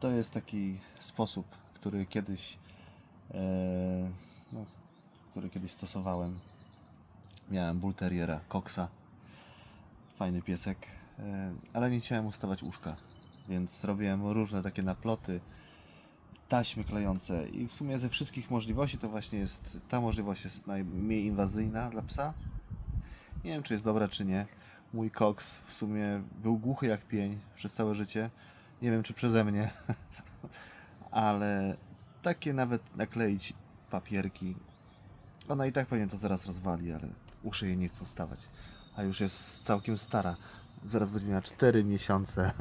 To jest taki sposób, który kiedyś, no, który kiedyś stosowałem. Miałem bull terriera, Coxa, fajny piesek, ale nie chciałem ustawać łóżka, więc zrobiłem różne takie naploty, taśmy klejące i w sumie ze wszystkich możliwości to właśnie jest, ta możliwość jest najmniej inwazyjna dla psa. Nie wiem, czy jest dobra, czy nie. Mój Cox w sumie był głuchy jak pień przez całe życie. Nie wiem, czy przeze mnie, ale takie nawet nakleić papierki. Ona i tak pewnie to zaraz rozwali, ale uszy jej nie chcą stawać. A już jest całkiem stara. Zaraz będzie miała 4 miesiące.